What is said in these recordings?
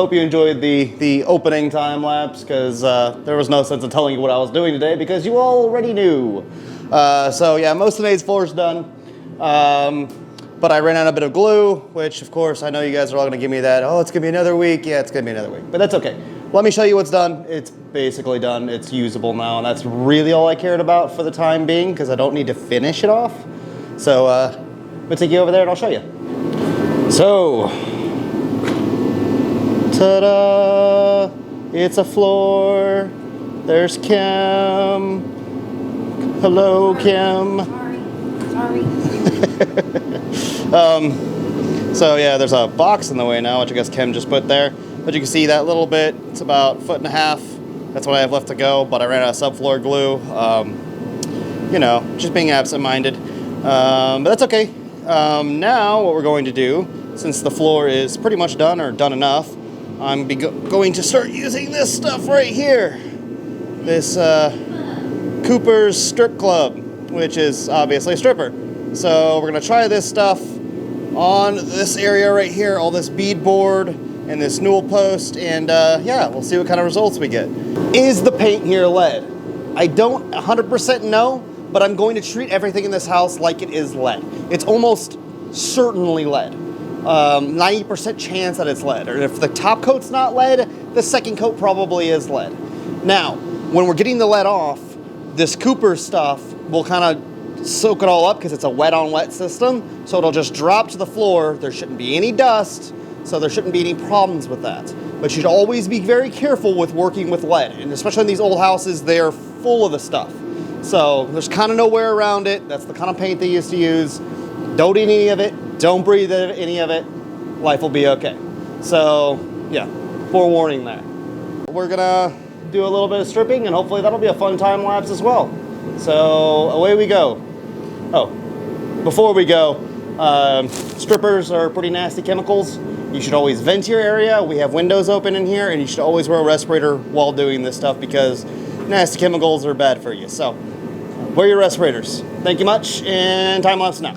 hope you enjoyed the opening time lapse, because there was no sense in telling you what I was doing today because you already knew. So yeah, most of the maid's floor is done. But I ran out a bit of glue, which of course I know you guys are all gonna give me that, oh, it's gonna be another week. Yeah, it's gonna be another week, but that's okay. Let me show you what's done. It's basically done. It's usable now, and that's really all I cared about for the time being, because I don't need to finish it off. So I'm gonna take you over there and I'll show you. So, ta-da! It's a floor. There's Kim. Hello, Kim. Sorry. So yeah, there's a box in the way now, which I guess Kim just put there. But you can see that little bit, it's about 1.5 feet. That's what I have left to go, but I ran out of subfloor glue. You know, just being absent-minded. But that's okay. Now what we're going to do, since the floor is pretty much done, or done enough, I'm going to start using this stuff right here. This Cooper's Strip Club, which is obviously a stripper. So we're gonna try this stuff on this area right here, all this beadboard and this newel post, and yeah, we'll see what kind of results we get. Is the paint here lead? I don't 100% know, but I'm going to treat everything in this house like it is lead. It's almost certainly lead. 90% chance that it's lead. Or if the top coat's not lead, the second coat probably is lead. Now, when we're getting the lead off, this Cooper stuff will kind of soak it all up because it's a wet on wet system. So it'll just drop to the floor. There shouldn't be any dust, so there shouldn't be any problems with that. But you should always be very careful with working with lead. And especially in these old houses, they're full of the stuff. So there's kind of no way around it. That's the kind of paint they used to use. Don't eat any of it. Don't breathe any of it. Life will be okay. So yeah, forewarning there. We're gonna do a little bit of stripping, and hopefully that'll be a fun time lapse as well. So away we go. Oh, before we go, strippers are pretty nasty chemicals. You should always vent your area. We have windows open in here, and you should always wear a respirator while doing this stuff because nasty chemicals are bad for you. So wear your respirators. Thank you much, and time lapse now.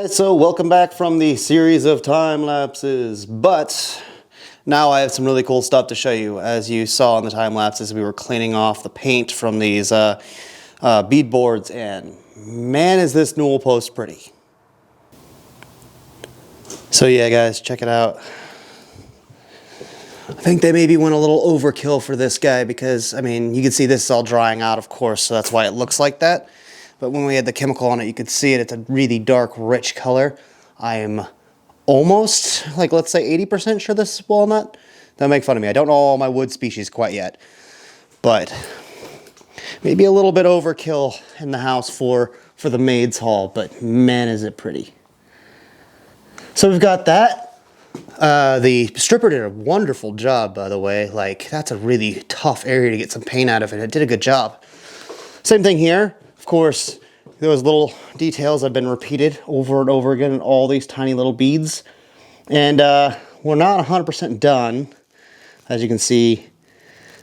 So welcome back from the series of time lapses, but now I have some really cool stuff to show you. As you saw in the time lapses, we were cleaning off the paint from these bead boards, and man, is this newel post pretty. So yeah, guys, check it out. I think they maybe went a little overkill for this guy because, I mean, you can see this is all drying out, of course, so that's why it looks like that. But when we had the chemical on it, you could see it. It's a really dark, rich color. I am almost, like, let's say 80% sure this is walnut. Don't make fun of me. I don't know all my wood species quite yet. But maybe a little bit overkill in the house for the maid's hall. But man, is it pretty. So we've got that. The stripper did a wonderful job, by the way. Like, that's a really tough area to get some paint out of, and it did a good job. Same thing here. Of course, those little details have been repeated over and over again in all these tiny little beads. And we're not 100% done. As you can see,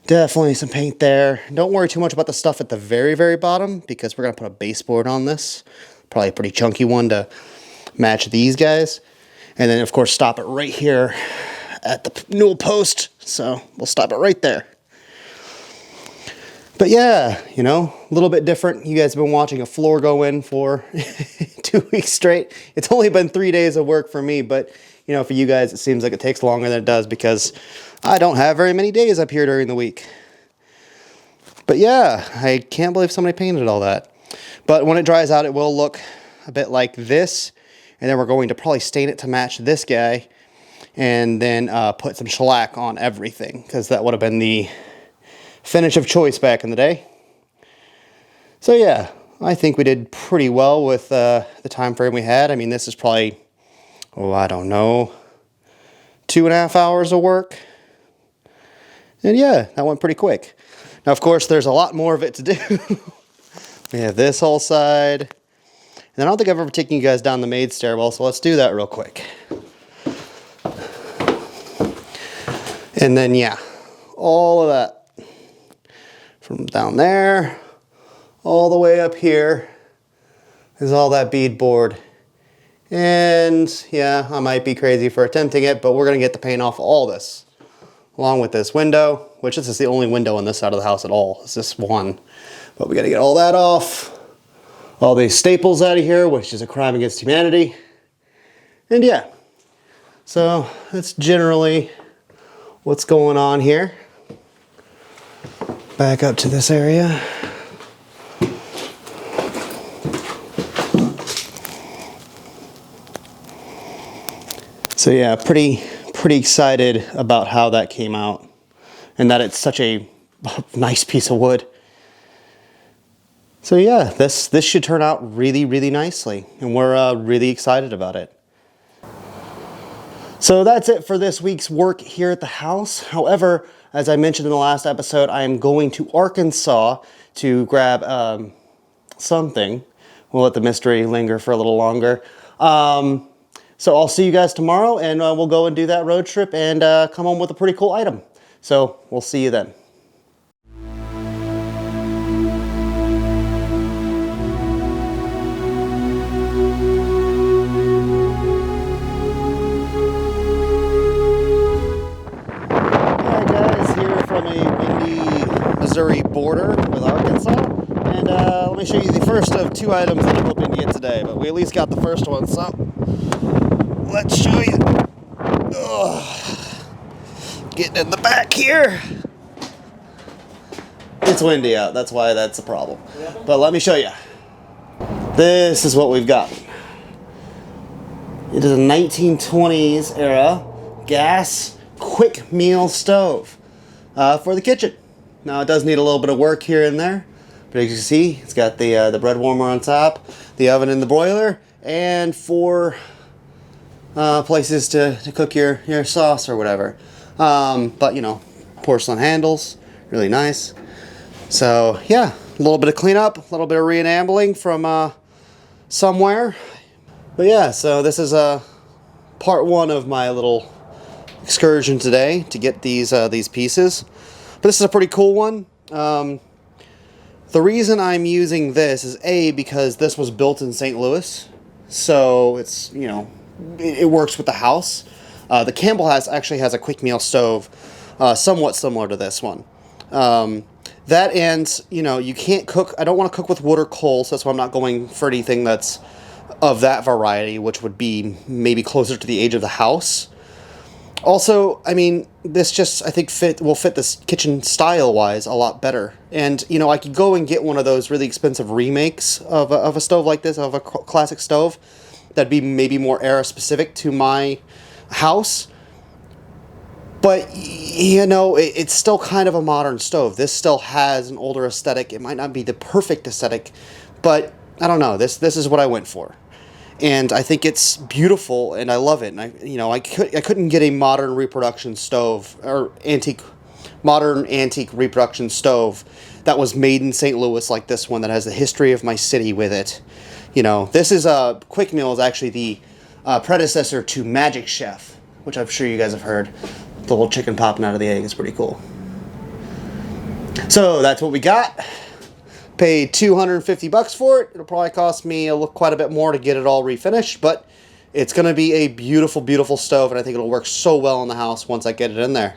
definitely some paint there. Don't worry too much about the stuff at the very, very bottom because we're going to put a baseboard on this. probably a pretty chunky one to match these guys. And then, of course, stop it right here at the newel post. So we'll stop it right there. But yeah, you know, a little bit different. You guys have been watching a floor go in for 2 weeks straight. It's only been 3 days of work for me, but, you know, for you guys, it seems like it takes longer than it does because I don't have very many days up here during the week. But yeah, I can't believe somebody painted all that. But when it dries out, it will look a bit like this. And then we're going to probably stain it to match this guy. And then put some shellac on everything, because that would have been the finish of choice back in the day. So yeah, I think we did pretty well with the time frame we had. I mean, this is probably, oh, I don't know, 2.5 hours of work. And yeah, that went pretty quick. Now, of course, there's a lot more of it to do. We have this whole side. And I don't think I've ever taken you guys down the maid stairwell, so let's do that real quick. And then, yeah, all of that. From down there, all the way up here is all that beadboard. And yeah, I might be crazy for attempting it, but we're gonna get the paint off all this. Along with this window, which this is the only window on this side of the house at all. It's this one. But we gotta get all that off. All these staples out of here, which is a crime against humanity. And yeah, so that's generally what's going on here. Back up to this area. So yeah, pretty excited about how that came out and that it's such a nice piece of wood. So yeah, this should turn out really, really nicely, and we're really excited about it. So that's it for this week's work here at the house. However, as I mentioned in the last episode, I am going to Arkansas to grab something. We'll let the mystery linger for a little longer. So I'll see you guys tomorrow, and we'll go and do that road trip and come home with a pretty cool item. So we'll see you then. Missouri border with Arkansas, and let me show you the first of 2 items that I'm hoping to get today, but we at least got the first one, so let's show you. Ugh. Getting in the back here. It's windy out, that's why that's a problem, but let me show you. This is what we've got. It is a 1920s era gas quick meal stove for the kitchen. Now it does need a little bit of work here and there, but as you can see, it's got the bread warmer on top, the oven and the broiler, and 4 places to cook your sauce or whatever. But you know, porcelain handles, really nice. So yeah, a little bit of cleanup, a little bit of re-enambling from somewhere. But yeah, so this is part 1 of my little excursion today to get these pieces. But this is a pretty cool one. The reason I'm using this is A, because this was built in St. Louis, so it's, you know, it works with the house. The Campbell actually has a quick meal stove, somewhat similar to this one. That and, you know, you can't cook, I don't want to cook with wood or coal, so that's why I'm not going for anything that's of that variety, which would be maybe closer to the age of the house. Also, I mean, this just, I think, will fit this kitchen style-wise a lot better. And, you know, I could go and get one of those really expensive remakes of a stove like this, of a classic stove, that'd be maybe more era-specific to my house. But, you know, it's still kind of a modern stove. This still has an older aesthetic. It might not be the perfect aesthetic, but I don't know. This is what I went for. And I think it's beautiful, and I love it. And I couldn't get a modern reproduction stove or modern antique reproduction stove that was made in St. Louis like this one that has the history of my city with it. You know, this is Quick Meal is actually the predecessor to Magic Chef, which I'm sure you guys have heard. The little chicken popping out of the egg is pretty cool. So that's what we got. Paid $250 for it. It'll probably cost me quite a bit more to get it all refinished, but it's going to be a beautiful, beautiful stove, and I think it'll work so well in the house once I get it in there.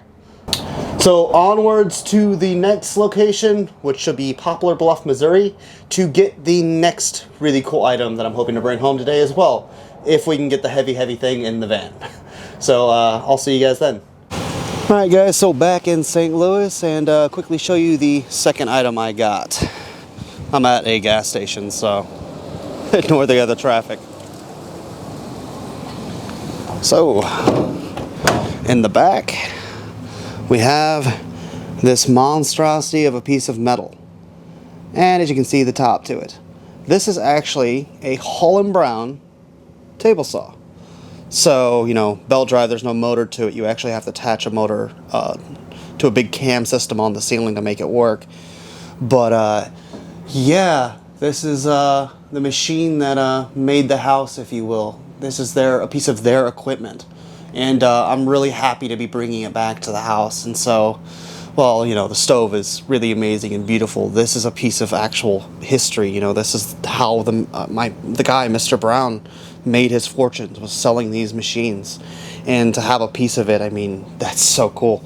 So onwards to the next location, which should be Poplar Bluff, Missouri, to get the next really cool item that I'm hoping to bring home today as well, if we can get the heavy, heavy thing in the van. So I'll see you guys then. Alright guys, so back in St. Louis, and quickly show you the second item I got. I'm at a gas station, so ignore the other traffic. So, in the back, we have this monstrosity of a piece of metal. And as you can see, the top to it. This is actually a Holland Brown table saw. So, you know, belt drive, there's no motor to it. You actually have to attach a motor to a big cam system on the ceiling to make it work. But, yeah, this is the machine that made the house, if you will. This is a piece of their equipment. And I'm really happy to be bringing it back to the house. And so, well, you know, the stove is really amazing and beautiful. This is a piece of actual history. You know, this is how the guy, Mr. Brown, made his fortunes, was selling these machines. And to have a piece of it, I mean, that's so cool.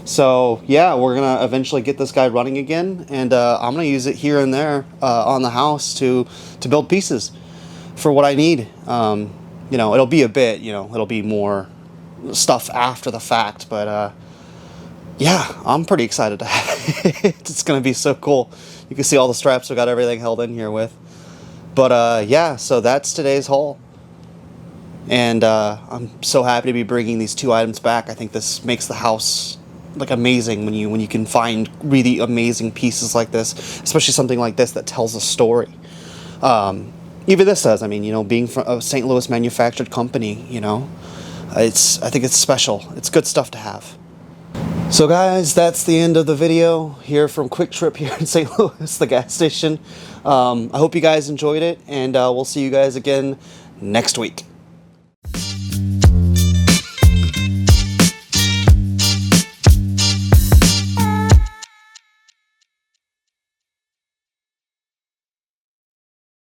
So, yeah, we're going to eventually get this guy running again. And I'm going to use it here and there on the house to build pieces for what I need. You know, it'll be a bit, you know, it'll be more stuff after the fact, but yeah, I'm pretty excited to have it. It's gonna be so cool. You can see all the straps we got everything held in here with. But yeah, so that's today's haul, and I'm so happy to be bringing these two items back. I think this makes the house like amazing when you can find really amazing pieces like this, especially something like this that tells a story. Even this does. I mean, you know, being from a St. Louis manufactured company, you know, I think it's special. It's good stuff to have. So guys, that's the end of the video here from Quick Trip here in St. Louis, the gas station. I hope you guys enjoyed it, and we'll see you guys again next week.